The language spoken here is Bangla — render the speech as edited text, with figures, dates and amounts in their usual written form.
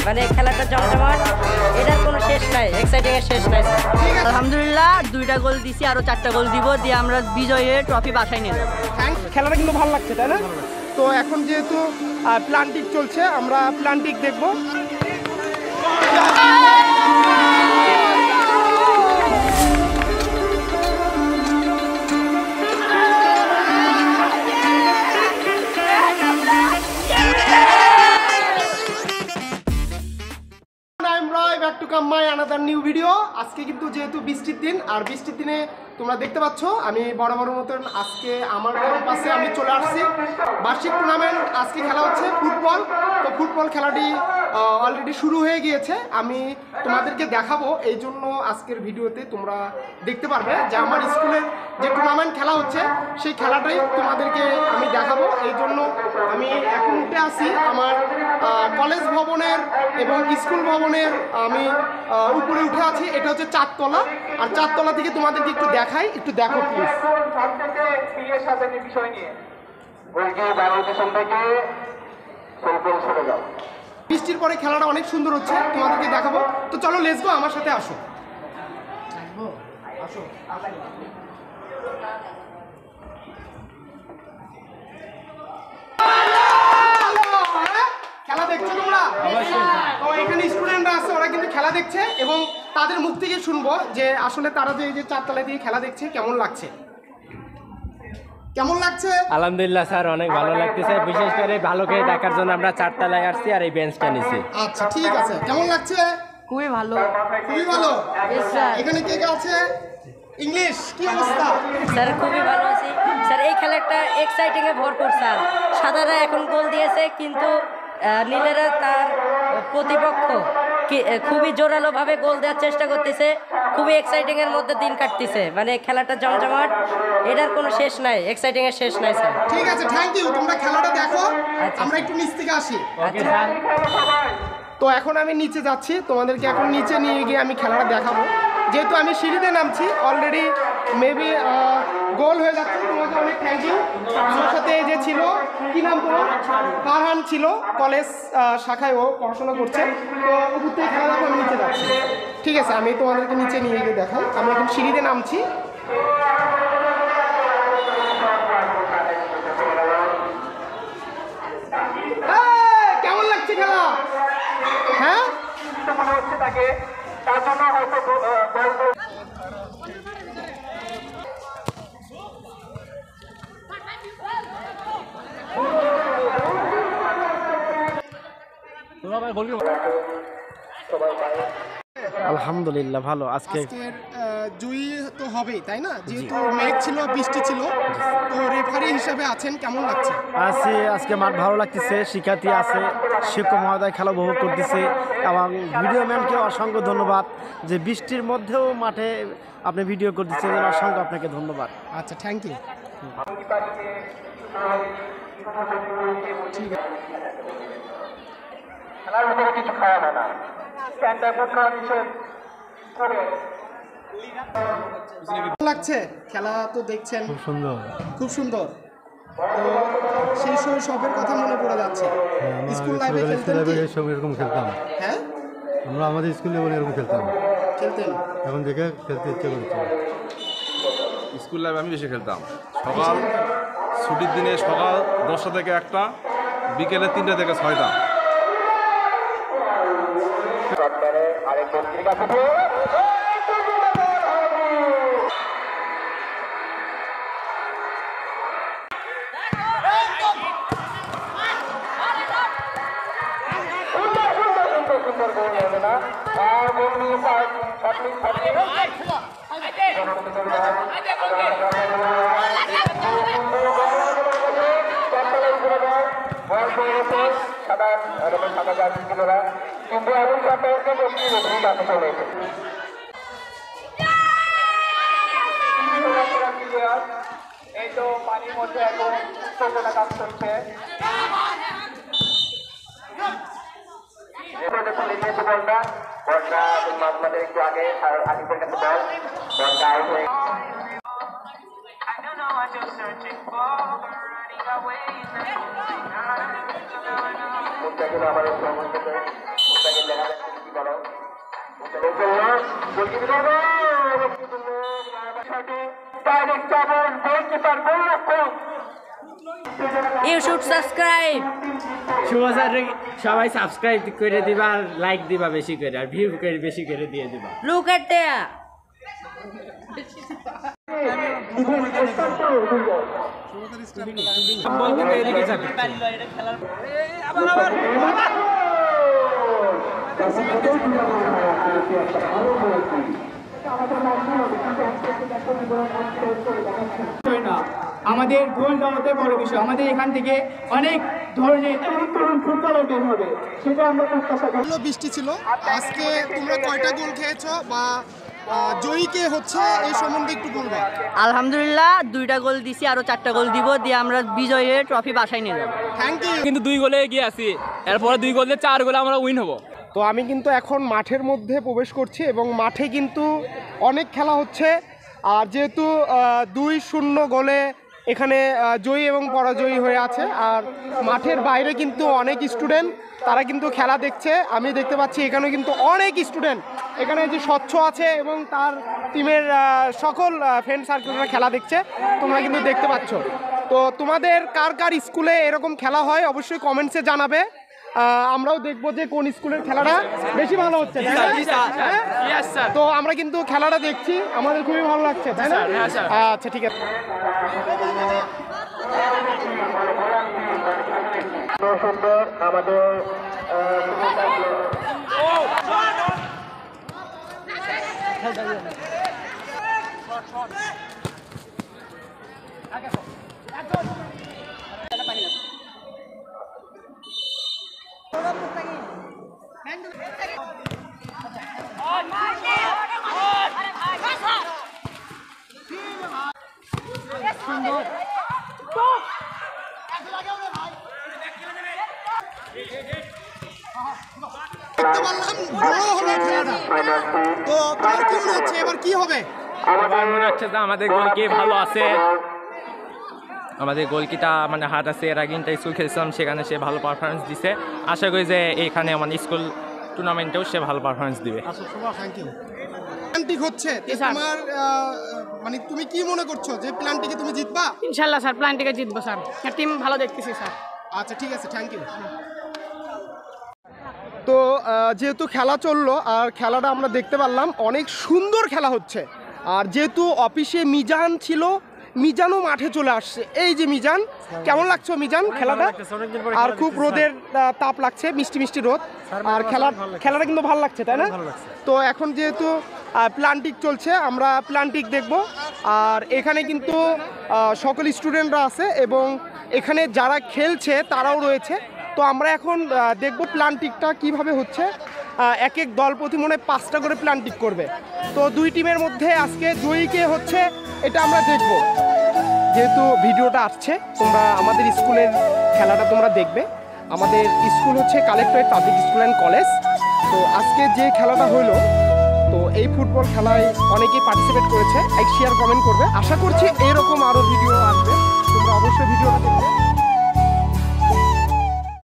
মানে খেলাটা জমজমাট, এটার কোনো শেষ নাই, এক্সাইটিং এর শেষ নাই। আলহামদুলিল্লাহ 2টা গোল দিছি, আরো 4টা গোল দিব, দিয়ে আমরা বিজয়ের ট্রফি বাসায় নিয়ে যাবো। খেলাটা কিন্তু ভালো লাগছে, তাই না? তো এখন যেহেতু প্লান্টিক চলছে, আমরা প্লান্টিক দেখবো। Another new video. আজকে কিন্তু যেহেতু বৃষ্টির দিন, আর বৃষ্টির দিনে তোমরা দেখতে পাচ্ছ আমি বড় মতন আজকে আমার ক্যাম্পাসে আমি চলে আসছি। বার্ষিক টুর্নামেন্ট আজকে খেলা হচ্ছে ফুটবল। তো ফুটবল খেলাটি অলরেডি শুরু হয়ে গিয়েছে, আমি তোমাদেরকে দেখাবো। এই জন্য আজকের ভিডিওতে তোমরা দেখতে পারবে যে আমার স্কুলের যে টুর্নামেন্ট খেলা হচ্ছে সেই খেলাটাই তোমাদেরকে আমি দেখাবো। এই জন্য আমি এখন উঠে আসি আমার কলেজ ভবনের এবং স্কুল ভবনের আমি উপরে উঠে আছি। এটা হচ্ছে 4 তলা, আর 4 তলা থেকে তোমাদেরকে একটু দেখাই, একটু দেখো প্লিজ। বৃষ্টির পরে খেলাটা অনেক সুন্দর হচ্ছে, তোমাদেরকে দেখাবো। তো চলো লেটস গো, আমার সাথে আসো। খেলা দেখছো তোমরা? তো এখানে স্টুডেন্টরা আছে, ওরা কিন্তু খেলা দেখছে, এবং তাদের মুখ থেকে শুনবো যে আসলে তারা যে এই যে 4 তলায় দিয়ে খেলা দেখছে কেমন লাগছে। কেমন লাগছে? আলহামদুলিল্লাহ স্যার, অনেক ভালো লাগতেছে। বিশেষ করে ভালোকে দেখার জন্য আমরা 4 তলায় আসছি আর এই বেঞ্চটা নিছি। আচ্ছা ঠিক আছে, কেমন লাগছে? খুবই ভালো, খুবই ভালো। এখানে কে কে আছে? ইংলিশ কি অবস্থা? স্যার খুবই ভালো আছি স্যার। এই খেলাটা এক্সাইটিং এ ভরপুর স্যার। সাদারা এখন গোল দিয়েছে, কিন্তু নীলেরা তার প্রতিপক্ষ খুবই জোরালো ভাবে গোল দেওয়ার চেষ্টা করতেছে। খুবই এক্সাইটিং এর মধ্যে দিন কাটতেছে, মানে খেলাটা জমজমাট, এটার কোনো শেষ নাই, এক্সাইটিং এর শেষ নাই স্যার। ঠিক আছে, থ্যাংক ইউ। তোমরা খেলাটা দেখো, আমরা একটু নিচ থেকে আসি। তো এখন আমি নিচে যাচ্ছি, তোমাদেরকে এখন নিচে নিয়ে গিয়ে আমি খেলাটা দেখাবো। যেহেতু আমি সিঁড়িতে নামছি, অলরেডি মেবি গোল হয়ে যাচ্ছে। তোমাকে অনেক থ্যাংক ইউ। আমার সাথে যে ছিল, কি নাম তোমার? ফারহান ছিল, কলেজ শাখায় ও পড়াশোনা করছে। তো উপর থেকে খেলা দেখো, আমি নিচে যাচ্ছি। ঠিক আছে, আমি তোমাদেরকে নিচে নিয়ে গিয়ে দেখাই। আমি এখন সিঁড়িতে নামছি। কেমন লাগছে খেলা? হ্যাঁ, আলহামদুলিল্লাহ ভালো। আজকের জয়ী তো হবেই, তাই না? যেহেতু ম্যাচ ছিল, বৃষ্টি ছিল, তো রেফারি হিসাবে আছেন, কেমন লাগছে? আজকে মাঠ ভালো লাগতেছে, শিক্ষার্থী আছে, শিক্ষক মহোদয় খেলা উপভোগ করতেছে, এবং ভিডিও ম্যানকে অসংখ্য ধন্যবাদ যে বৃষ্টির মধ্যেও মাঠে আপনি ভিডিও করতেছেন, অসংখ্য আপনাকে ধন্যবাদ। আচ্ছা, থ্যাংক ইউ। ঠিক আছে, খেলার ভিতরে কিছু খাওয়া যায় না, লাগছে খেলা তো দেখছেন, খুব সুন্দর, খুব সুন্দর। তো সেই শৈশবের কথা মনে পড়ে যাচ্ছে। স্কুল লাইফে এরকম খেলতাম। হ্যাঁ, আমরা আমাদের স্কুল লেভেলে এরকম খেলতেন। এখন দেখে খেলতে ইচ্ছে করছে। স্কুল লাইফে আমি বেশি খেলতাম। সকাল ছুটির দিনে সকাল 10টা থেকে 1টা, বিকেলে 3টা থেকে 6টা। এই তো পানির মধ্যে এখন চোখটা কাজ করছে একটু আগে আগে কাছে You should subscribe. সবাই সাবস্ক্রাইব করে দিবা আর লাইক দিবা বেশি করে আর ভিউ করে বেশি করে দিয়ে দিবা Look at there. বল কিন্তু এদিকে যাবে আমাদের গোল জমাতে বড় বিষয় আমাদের এখান থেকে অনেক ধরনের তরুণ ফুটবলার বের হবে সেটা আমরা প্রত্যাশা করি। ভালো বৃষ্টি ছিল আজকে। তোমরা কয়টা গোল খেয়েছো বা জয়ী কে হচ্ছে এই সম্বন্ধে একটু বলবা। আলহামদুলিল্লাহ 2টা গোল দিছি, আরো 4টা গোল দিব, দিয়ে আমরা বিজয়ের ট্রফি বাসায় নিয়ে যাব। Thank you. কিন্তু 2 গোলে এগিয়ে আছি, এরপরে 2 গোলে 4 গোলে আমরা উইন হব। তো আমি কিন্তু এখন মাঠের মধ্যে প্রবেশ করছি এবং মাঠে কিন্তু অনেক খেলা হচ্ছে। আর যেহেতু 2-0 গোলে এখানে জয়ী এবং পরাজয়ী হয়ে আছে, আর মাঠের বাইরে কিন্তু অনেক স্টুডেন্ট তারা কিন্তু খেলা দেখছে। আমি দেখতে পাচ্ছি এখানে কিন্তু অনেক স্টুডেন্ট, এখানে যে স্বচ্ছ আছে এবং তার টিমের সকল ফ্রেন্ড সার্কেলরা খেলা দেখছে, তোমরা কিন্তু দেখতে পাচ্ছ। তো তোমাদের কার কার স্কুলে এরকম খেলা হয় অবশ্যই কমেন্টসে জানাবে। আমরাও দেখবো যে কোন স্কুলের খেলাটা বেশি ভালো হচ্ছে, তাই না? হ্যাঁ? তো আমরা কিন্তু খেলাটা দেখছি, আমাদের খুবই ভালো লাগছে, তাই না? আচ্ছা ঠিক আছে। আমাদের দেখতে পারলাম বড় হলো খেলাটা। তো তোমার কি মনে হচ্ছে এবার কি হবে? আমার মনে হচ্ছে যে আমাদের গোলকি ভালো আছে, আমাদের গোলকিটা মানে হাত আছে। এর আগে স্কুল খেলছিলাম, সেখানে সে ভালো পারফরমেন্স দিছে। আশা করি যে এখানে আমার স্কুল টুর্নামেন্টেও সে ভালো পারফরমেন্স দিবে। Thank you. প্ল্যান্টিক হচ্ছে, তো তোমার মানে তুমি কি মনে করছো যে প্ল্যান্টিকে তুমি জিতবা? ইনশাল্লাহ স্যার, প্ল্যান্টিকে জিতবো স্যার, টিম ভালো দেখতেছি স্যার। আচ্ছা ঠিক আছে, থ্যাংক ইউ। তো যেহেতু খেলা চললো আর খেলাটা আমরা দেখতে পারলাম, অনেক সুন্দর খেলা হচ্ছে। আর যেহেতু অফিসে মিজান ছিল, মিজানও মাঠে চলে আসছে। এই যে মিজান, কেমন লাগছে মিজান খেলাটা? আর খুব রোদের তাপ লাগছে, মিষ্টি মিষ্টি রোদ, আর খেলাটা কিন্তু ভালো লাগছে, তাই না? তো এখন যেহেতু প্ল্যান্টিক চলছে, আমরা প্ল্যান্টিক দেখব। আর এখানে কিন্তু সকল স্টুডেন্টরা আছে এবং এখানে যারা খেলছে তারাও রয়েছে। তো আমরা এখন দেখব প্ল্যান্টিকটা কিভাবে হচ্ছে। এক এক দল প্রতি মনে 5টা করে প্ল্যান্টিক করবে। তো 2 টিমের মধ্যে আজকে জয়ী কে হচ্ছে এটা আমরা দেখব। যেহেতু ভিডিওটা আসছে, তোমরা আমাদের স্কুলের খেলাটা তোমরা দেখবে। আমাদের স্কুল হচ্ছে collectorate public school and college. তো আজকে যে খেলাটা হলো, তো এই ফুটবল খেলায় অনেকেই পার্টিসিপেট করেছে। লাইক শেয়ার কমেন্ট করবে। আশা করছি এরকম আরও ভিডিও আসবে, তোমরা অবশ্যই ভিডিওটা দেখবে।